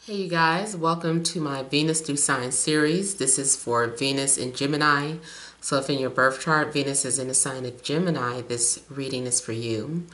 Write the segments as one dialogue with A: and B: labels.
A: Hey you guys, welcome to my Venus through Sign series. This is for Venus in Gemini. So if in your birth chart Venus is in the sign of Gemini, this reading is for you.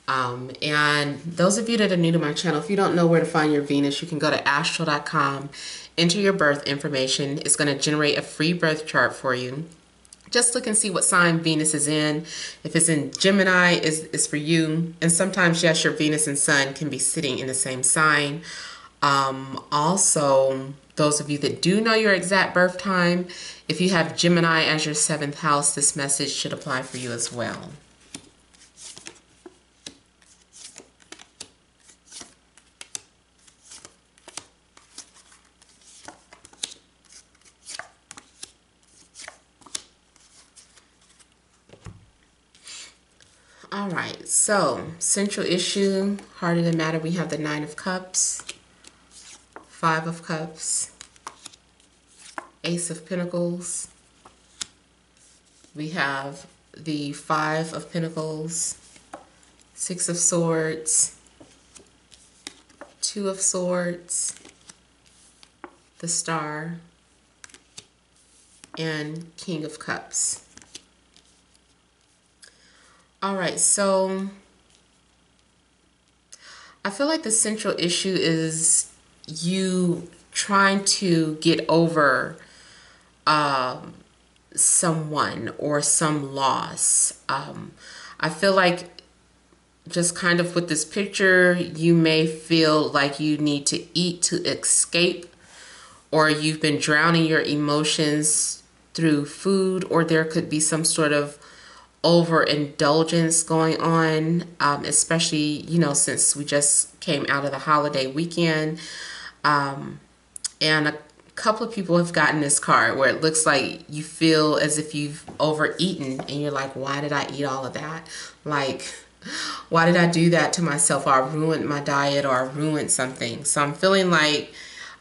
A: And those of you that are new to my channel, if you don't know where to find your Venus, you can go to astro.com, enter your birth information. It's going to generate a free birth chart for you. Just look and see what sign Venus is in. If it's in Gemini, is for you. And sometimes, yes, your Venus and Sun can be sitting in the same sign. Also, those of you that do know your exact birth time, if you have Gemini as your 7th house, this message should apply for you as well. All right, so central issue, heart of the matter, we have the 9 of Cups, 5 of Cups, Ace of Pentacles. We have the 5 of Pentacles, 6 of Swords, 2 of Swords, the Star, and King of Cups. All right, so I feel like the central issue is you trying to get over someone or some loss. I feel like just kind of with this picture, you may feel like you need to eat to escape, or you've been drowning your emotions through food, or there could be some sort of overindulgence going on, especially, you know, since we just came out of the holiday weekend. And a couple of people have gotten this card where it looks like you feel as if you've overeaten and you're like, why did I eat all of that? Like, why did I do that to myself? Or I ruined my diet, or I ruined something. So I'm feeling like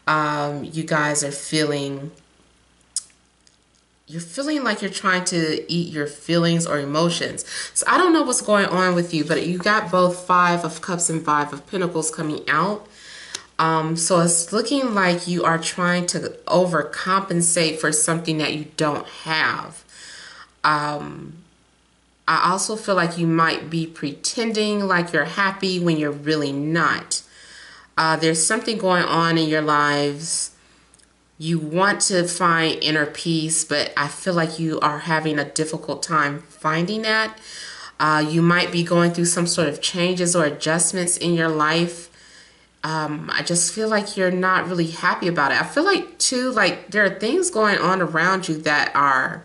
A: you guys are feeling like you're trying to eat your feelings or emotions. So I don't know what's going on with you, but you got both 5 of Cups and 5 of Pentacles coming out. So it's looking like you are trying to overcompensate for something that you don't have. I also feel like you might be pretending like you're happy when you're really not. There's something going on in your lives. You want to find inner peace, but I feel like you are having a difficult time finding that. You might be going through some sort of changes or adjustments in your life. I just feel like you're not really happy about it. I feel like, too, like there are things going on around you that are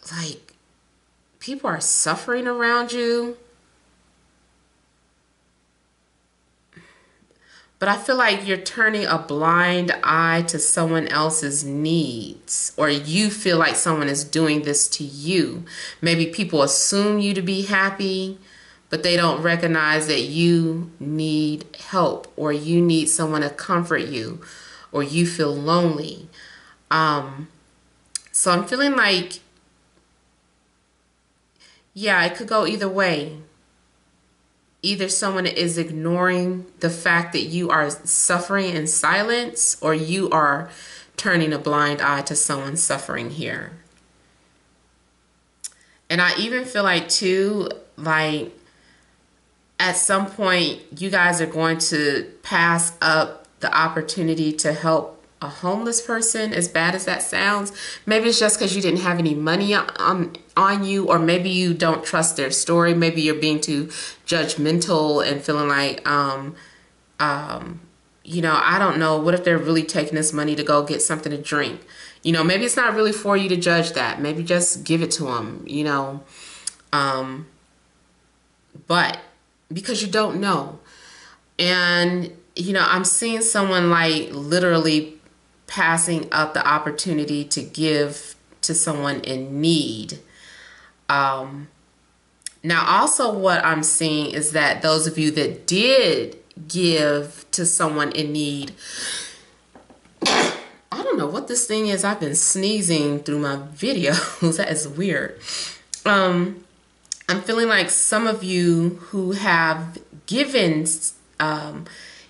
A: like people are suffering around you. But I feel like you're turning a blind eye to someone else's needs, or you feel like someone is doing this to you. Maybe people assume you to be happy, but they don't recognize that you need help, or you need someone to comfort you, or you feel lonely. So I'm feeling like, yeah, it could go either way. Either someone is ignoring the fact that you are suffering in silence, or you are turning a blind eye to someone suffering here. And I even feel like, too, like at some point you guys are going to pass up the opportunity to help a homeless person, as bad as that sounds. Maybe it's just because you didn't have any money on you, or maybe you don't trust their story. Maybe you're being too judgmental and feeling like, you know, I don't know, what if they're really taking this money to go get something to drink? You know, maybe it's not really for you to judge that. Maybe just give it to them, you know. But because you don't know. And, you know, I'm seeing someone like literally passing up the opportunity to give to someone in need. Now also what I'm seeing is that those of you that did give to someone in need, I don't know what this thing is. I've been sneezing through my videos. That is weird. I'm feeling like some of you who have given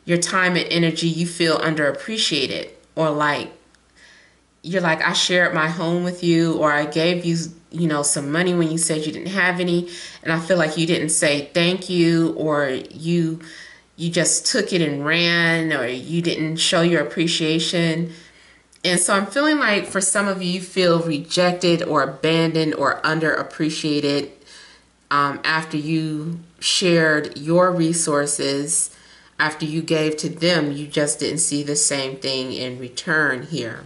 A: your time and energy, you feel underappreciated, or like you're like, I shared my home with you, or I gave you, you know, some money when you said you didn't have any, and I feel like you didn't say thank you, or you just took it and ran, or you didn't show your appreciation. And so I'm feeling like for some of you, you feel rejected or abandoned or underappreciated after you shared your resources. After you gave to them, you just didn't see the same thing in return here.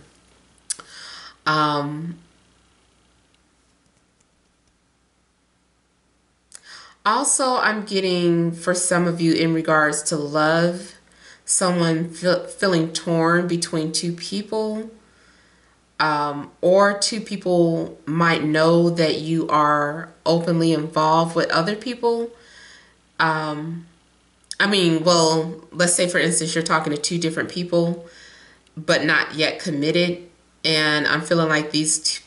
A: Also, I'm getting for some of you in regards to love, someone feeling torn between two people, or two people might know that you are openly involved with other people. I mean, well, let's say for instance, you're talking to two different people, but not yet committed. And I'm feeling like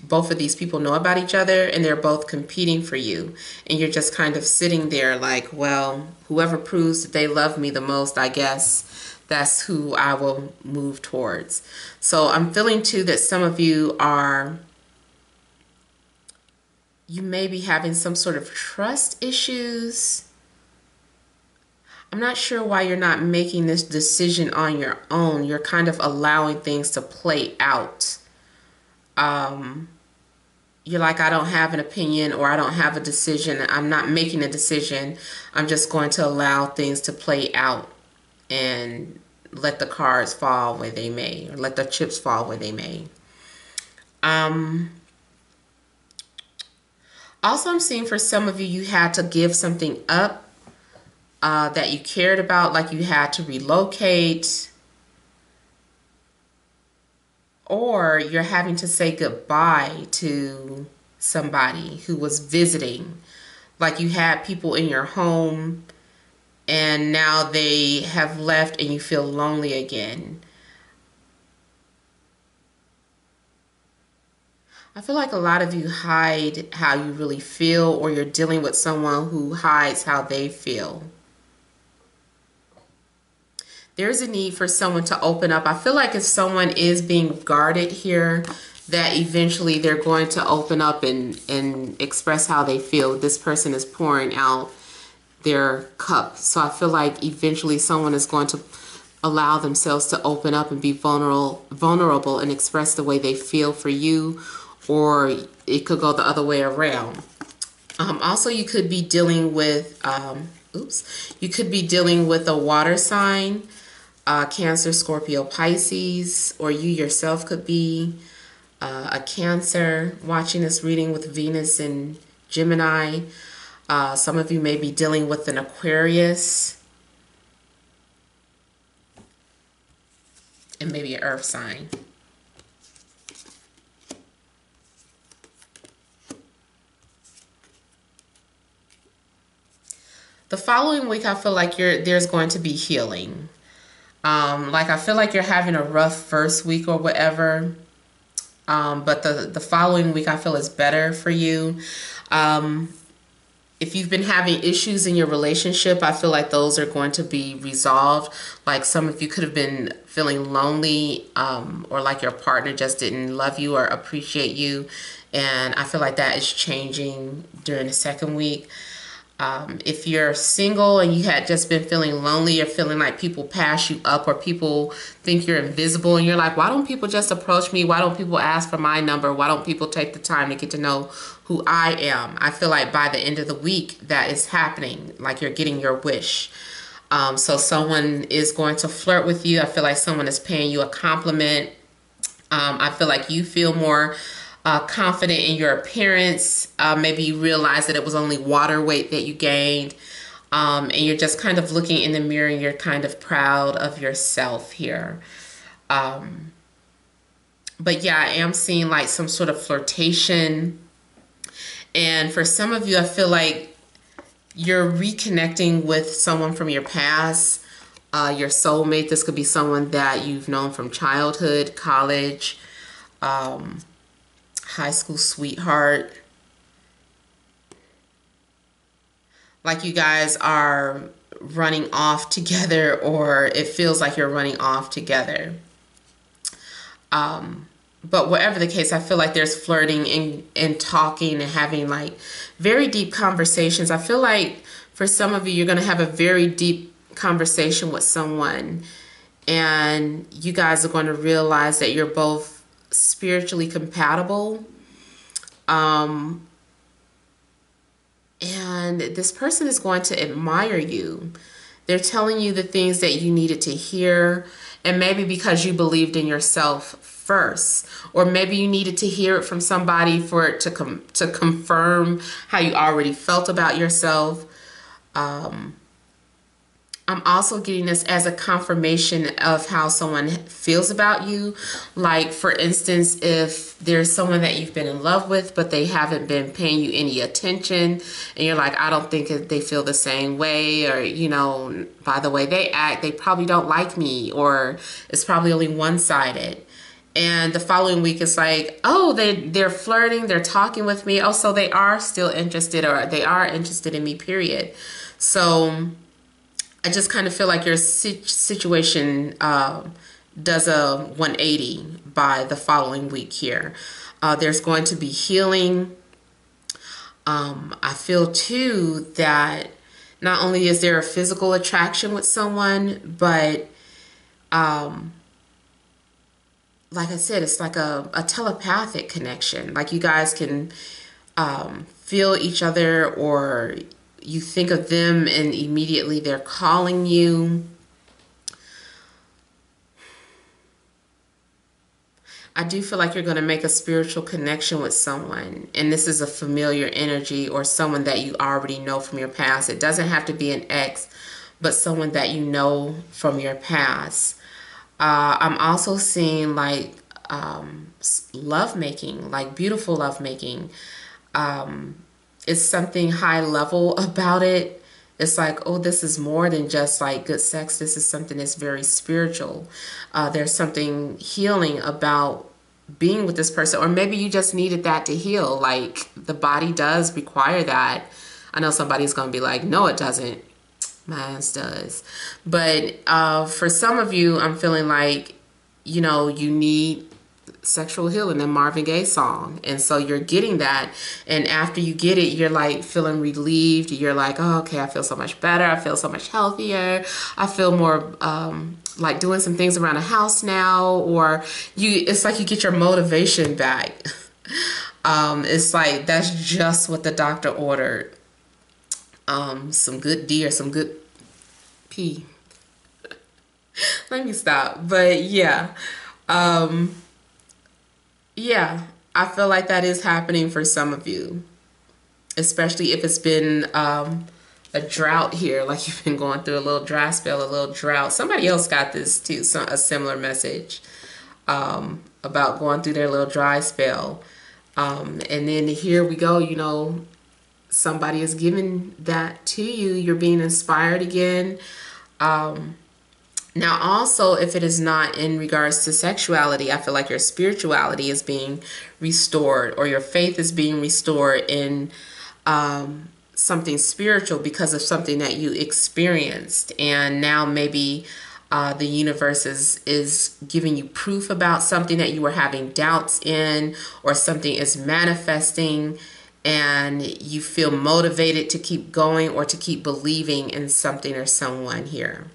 A: both of these people know about each other, and they're both competing for you. And you're just kind of sitting there like, well, whoever proves that they love me the most, I guess that's who I will move towards. So I'm feeling too that some of you may be having some sort of trust issues. I'm not sure why you're not making this decision on your own. You're kind of allowing things to play out. You're like, I don't have an opinion, or I don't have a decision. I'm not making a decision. I'm just going to allow things to play out and let the cards fall where they may, or let the chips fall where they may. Also, I'm seeing for some of you, you had to give something up that you cared about, like you had to relocate, or you're having to say goodbye to somebody who was visiting. Like you had people in your home and now they have left and you feel lonely again. I feel like a lot of you hide how you really feel, or you're dealing with someone who hides how they feel. There's a need for someone to open up. I feel like if someone is being guarded here, that eventually they're going to open up and express how they feel. This person is pouring out their cup. So I feel like eventually someone is going to allow themselves to open up and be vulnerable and express the way they feel for you, or it could go the other way around. Also, you could be dealing with, you could be dealing with a water sign, Cancer, Scorpio, Pisces, or you yourself could be a Cancer watching this reading with Venus and Gemini. Some of you may be dealing with an Aquarius, and maybe an earth sign. The following week, I feel like there's going to be healing. Like I feel like you're having a rough first week or whatever, but the following week I feel is better for you. If you've been having issues in your relationship, I feel like those are going to be resolved. Like some of you could have been feeling lonely, or like your partner just didn't love you or appreciate you. And I feel like that is changing during the second week. If you're single and you had just been feeling lonely, or feeling like people pass you up, or people think you're invisible, and you're like, why don't people just approach me? Why don't people ask for my number? Why don't people take the time to get to know who I am? I feel like by the end of the week that is happening, like you're getting your wish. So someone is going to flirt with you. I feel like someone is paying you a compliment. I feel like you feel more confident in your appearance. Maybe you realize that it was only water weight that you gained. And you're just kind of looking in the mirror and you're kind of proud of yourself here. But yeah, I am seeing like some sort of flirtation. And for some of you, I feel like you're reconnecting with someone from your past, your soulmate. This could be someone that you've known from childhood, college, high school sweetheart. Like you guys are running off together, or it feels like you're running off together. But whatever the case, I feel like there's flirting and talking and having like very deep conversations. I feel like for some of you, you're going to have a very deep conversation with someone, and you guys are going to realize that you're both spiritually compatible. And this person is going to admire you. They're telling you the things that you needed to hear, and maybe because you believed in yourself first, or maybe you needed to hear it from somebody for it to confirm how you already felt about yourself. I'm also getting this as a confirmation of how someone feels about you. Like, for instance, if there's someone that you've been in love with, but they haven't been paying you any attention, and you're like, I don't think they feel the same way, or, you know, by the way they act, they probably don't like me, or it's probably only one-sided. And the following week, it's like, oh, they're flirting, they're talking with me. Oh, so they are still interested, or they are interested in me, period. So I just kind of feel like your situation does a 180 by the following week here. There's going to be healing. I feel too that not only is there a physical attraction with someone, but like I said, it's like a telepathic connection. Like you guys can feel each other, or you think of them and immediately they're calling you. I do feel like you're going to make a spiritual connection with someone, and this is a familiar energy or someone that you already know from your past. It doesn't have to be an ex, but someone that you know from your past. I'm also seeing like lovemaking, like beautiful lovemaking. It's something high level about it. It's like, oh, this is more than just like good sex. This is something that's very spiritual. There's something healing about being with this person, or maybe you just needed that to heal. Like the body does require that. I know somebody's going to be like, no, it doesn't. Mine does. But for some of you, I'm feeling like, you know, you need sexual healing, the Marvin Gaye song, and so you're getting that, and after you get it, you're like feeling relieved. You're like, oh, okay, I feel so much better, I feel so much healthier, I feel more like doing some things around the house now, or it's like you get your motivation back. It's like that's just what the doctor ordered. Some good D or some good P. Let me stop. But yeah. Yeah, I feel like that is happening for some of you, especially if it's been a drought here, like you've been going through a little dry spell, a little drought. Somebody else got this too, a similar message about going through their little dry spell. And then here we go, you know, somebody is giving that to you. You're being inspired again. Now, also, if it is not in regards to sexuality, I feel like your spirituality is being restored, or your faith is being restored in something spiritual because of something that you experienced. And now maybe the universe is giving you proof about something that you were having doubts in, or something is manifesting, and you feel motivated to keep going or to keep believing in something or someone here.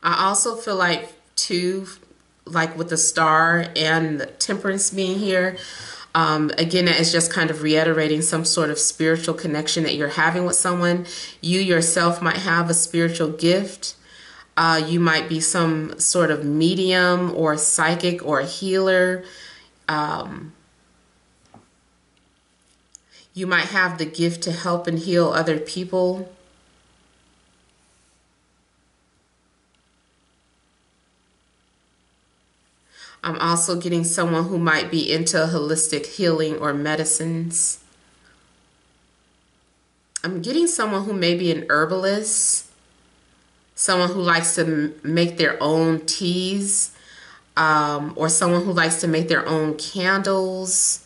A: I also feel like too, like with the Star and the Temperance being here, again, it's just kind of reiterating some sort of spiritual connection that you're having with someone. You yourself might have a spiritual gift. You might be some sort of medium or psychic or healer. You might have the gift to help and heal other people. I'm also getting someone who might be into holistic healing or medicines. I'm getting someone who may be an herbalist, someone who likes to make their own teas, or someone who likes to make their own candles.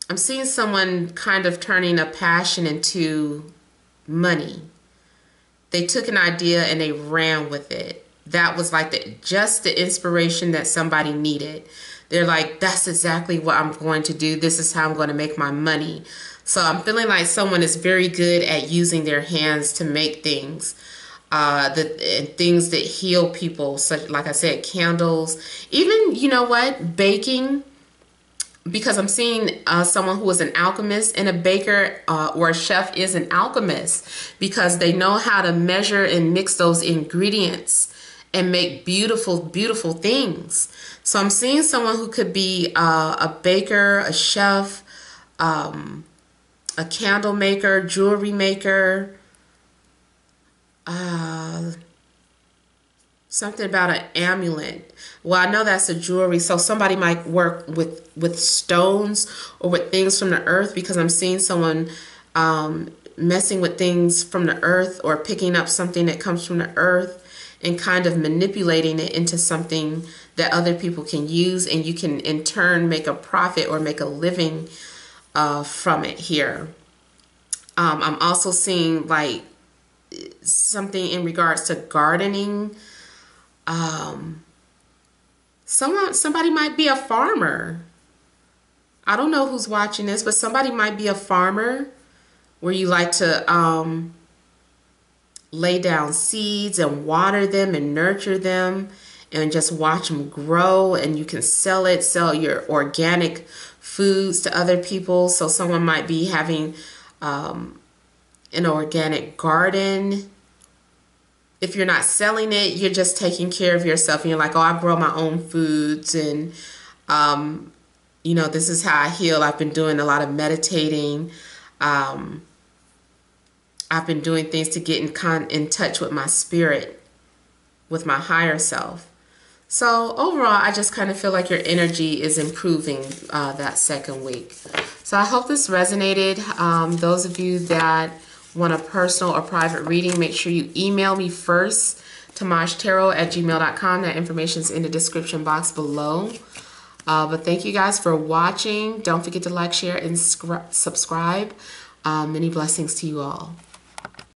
A: I'm seeing someone kind of turning a passion into money. They took an idea and they ran with it. That was like just the inspiration that somebody needed. They're like, that's exactly what I'm going to do. This is how I'm going to make my money. So I'm feeling like someone is very good at using their hands to make things. Things that heal people, such, like I said, candles. Even, you know what, baking. Because I'm seeing someone who is an alchemist, and a baker or a chef is an alchemist, because they know how to measure and mix those ingredients and make beautiful, beautiful things. So I'm seeing someone who could be a baker, a chef, a candle maker, jewelry maker, something about an amulet. Well, I know that's a jewelry, so somebody might work with stones or with things from the earth, because I'm seeing someone messing with things from the earth, or picking up something that comes from the earth and kind of manipulating it into something that other people can use, and you can in turn make a profit or make a living from it here. I'm also seeing like something in regards to gardening. Somebody might be a farmer. I don't know who's watching this, but somebody might be a farmer, where you like to lay down seeds and water them and nurture them and just watch them grow, and you can sell your organic foods to other people. So someone might be having an organic garden. If you're not selling it, you're just taking care of yourself, and you're like, oh, I grow my own foods, and you know, this is how I heal. I've been doing a lot of meditating. I've been doing things to get in touch with my spirit, with my higher self. So overall, I just kind of feel like your energy is improving that second week. So I hope this resonated. Those of you that want a personal or private reading, make sure you email me first, TemajTarot@gmail.com. That information is in the description box below. But thank you guys for watching. Don't forget to like, share, and subscribe. Many blessings to you all.